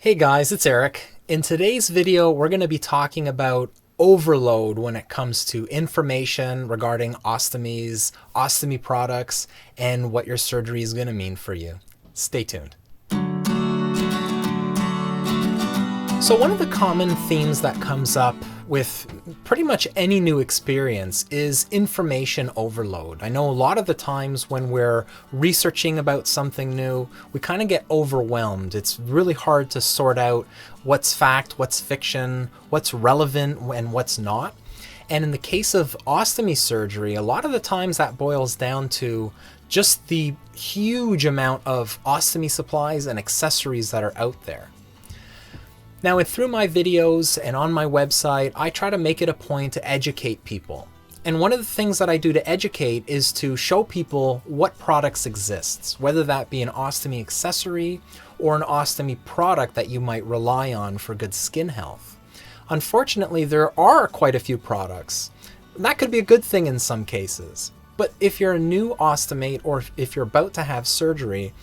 Hey guys, it's Eric. In today's video, we're going to be talking about overload when it comes to information regarding ostomies, ostomy products, and what your surgery is going to mean for you. Stay tuned. So one of the common themes that comes up with pretty much any new experience is information overload. I know a lot of the times when we're researching about something new, we kind of get overwhelmed. It's really hard to sort out what's fact, what's fiction, what's relevant, and what's not. And in the case of ostomy surgery, a lot of the times that boils down to just the huge amount of ostomy supplies and accessories that are out there. Now, through my videos and on my website, I try to make it a point to educate people. And one of the things that I do to educate is to show people what products exist, whether that be an ostomy accessory or an ostomy product that you might rely on for good skin health. Unfortunately, there are quite a few products. That could be a good thing in some cases. But if you're a new ostomate or if you're about to have surgery,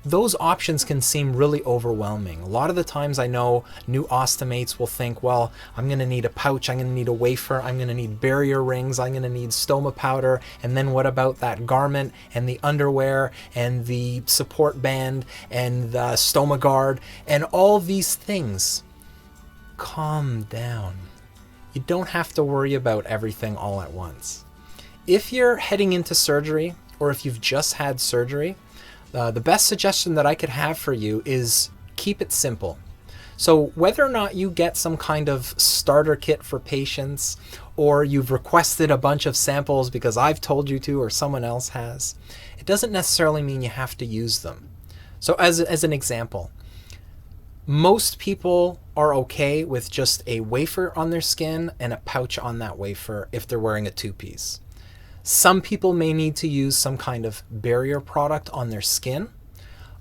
those options can seem really overwhelming. A lot of the times I know new ostomates will think, well, I'm going to need a pouch, I'm going to need a wafer, I'm going to need barrier rings, I'm going to need stoma powder, and then what about that garment and the underwear and the support band and the stoma guard and all these things. Calm down. You don't have to worry about everything all at once. If you're heading into surgery or if you've just had surgery, the best suggestion that I could have for you is keep it simple. So whether or not you get some kind of starter kit for patients or you've requested a bunch of samples because I've told you to or someone else has, it doesn't necessarily mean you have to use them. So as an example, most people are okay with just a wafer on their skin and a pouch on that wafer if they're wearing a two-piece. Some people may need to use some kind of barrier product on their skin.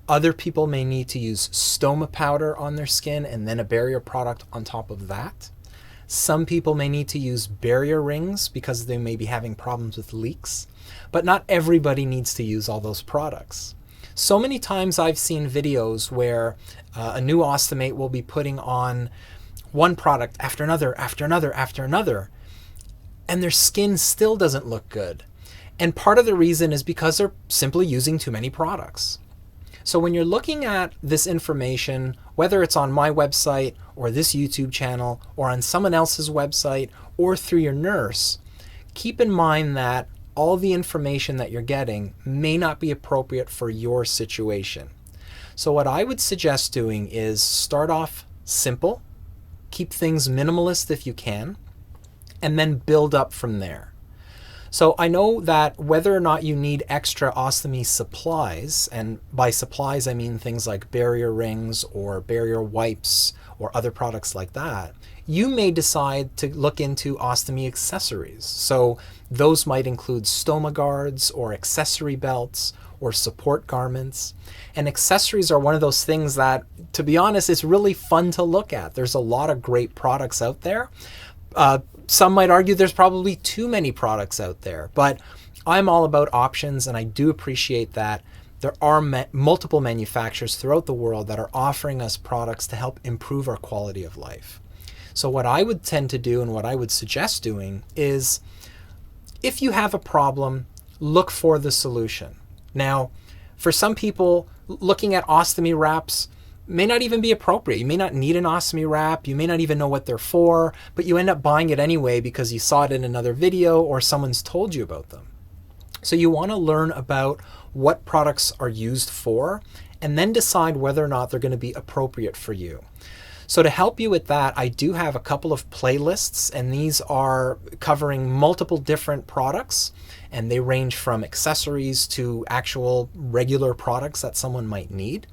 Other people may need to use stoma powder on their skin and then a barrier product on top of that. Some people may need to use barrier rings because they may be having problems with leaks. But not everybody needs to use all those products. So many times I've seen videos where a new ostomate will be putting on one product after another, after another, after another, and their skin still doesn't look good. And part of the reason is because they're simply using too many products. So when you're looking at this information, whether it's on my website or this YouTube channel or on someone else's website or through your nurse, keep in mind that all the information that you're getting may not be appropriate for your situation. So what I would suggest doing is start off simple, keep things minimalist if you can, and then build up from there. So I know that whether or not you need extra ostomy supplies, and by supplies I mean things like barrier rings or barrier wipes or other products like that, you may decide to look into ostomy accessories. So those might include stoma guards or accessory belts or support garments. And accessories are one of those things that, to be honest, it's really fun to look at. There's a lot of great products out there. Some might argue there's probably too many products out there, but I'm all about options, and I do appreciate that there are multiple manufacturers throughout the world that are offering us products to help improve our quality of life. So what I would tend to do and what I would suggest doing is, if you have a problem, look for the solution. Now, for some people, looking at ostomy wraps may not even be appropriate. You may not need an ostomy wrap. You may not even know what they're for, but you end up buying it anyway because you saw it in another video or someone's told you about them. So you want to learn about what products are used for and then decide whether or not they're going to be appropriate for you. So to help you with that, I do have a couple of playlists, and these are covering multiple different products, and they range from accessories to actual regular products that someone might need.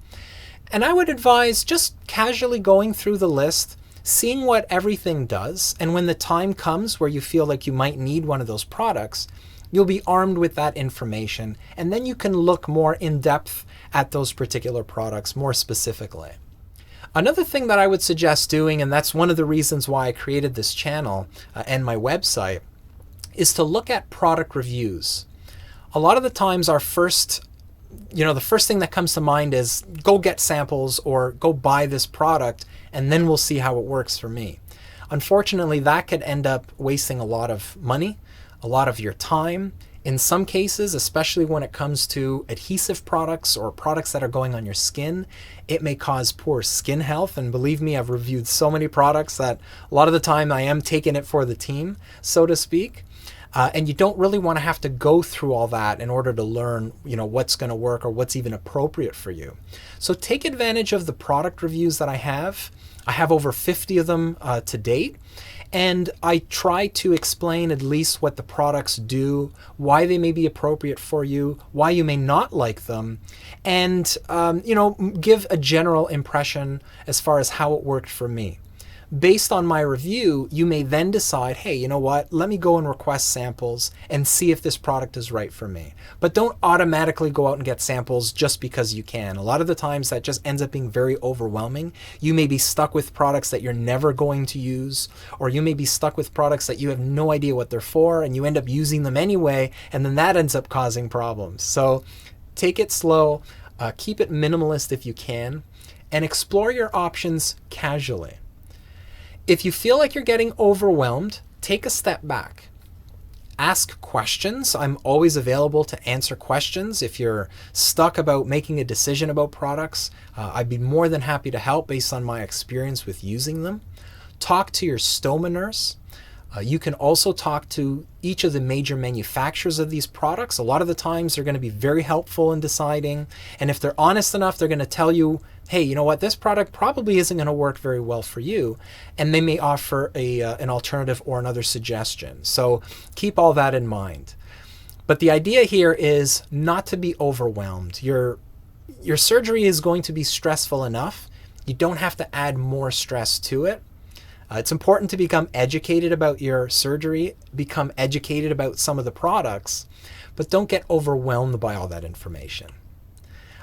And I would advise just casually going through the list, seeing what everything does, and when the time comes where you feel like you might need one of those products, you'll be armed with that information, and then you can look more in depth at those particular products more specifically. Another thing that I would suggest doing, and that's one of the reasons why I created this channel and my website, is to look at product reviews. A lot of the times our first the first thing that comes to mind is go get samples or go buy this product and then we'll see how it works for me. Unfortunately, that could end up wasting a lot of money, a lot of your time. In some cases, especially when it comes to adhesive products or products that are going on your skin, it may cause poor skin health. And believe me, I've reviewed so many products that a lot of the time I am taking it for the team, so to speak. And you don't really want to have to go through all that in order to learn, what's going to work or what's even appropriate for you. So take advantage of the product reviews that I have. I have over 50 of them to date. And I try to explain at least what the products do, why they may be appropriate for you, why you may not like them, and give a general impression as far as how it worked for me. Based on my review, you may then decide, hey, you know what, let me go and request samples and see if this product is right for me. But don't automatically go out and get samples just because you can. A lot of the times that just ends up being very overwhelming. You may be stuck with products that you're never going to use, or you may be stuck with products that you have no idea what they're for and you end up using them anyway, and then that ends up causing problems. So take it slow, keep it minimalist if you can, and explore your options casually. If you feel like you're getting overwhelmed, take a step back. Ask questions. I'm always available to answer questions. If you're stuck about making a decision about products, I'd be more than happy to help based on my experience with using them. Talk to your stoma nurse. You can also talk to each of the major manufacturers of these products. A lot of the times they're going to be very helpful in deciding. And if they're honest enough, they're going to tell you, hey, you know what, this product probably isn't going to work very well for you. And they may offer an alternative or another suggestion. So keep all that in mind. But the idea here is not to be overwhelmed. Your surgery is going to be stressful enough. You don't have to add more stress to it. It's important to become educated about your surgery, become educated about some of the products, but don't get overwhelmed by all that information.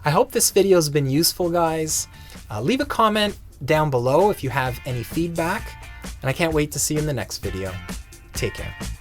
I hope this video has been useful, guys. Leave a comment down below if you have any feedback, and I can't wait to see you in the next video. Take care.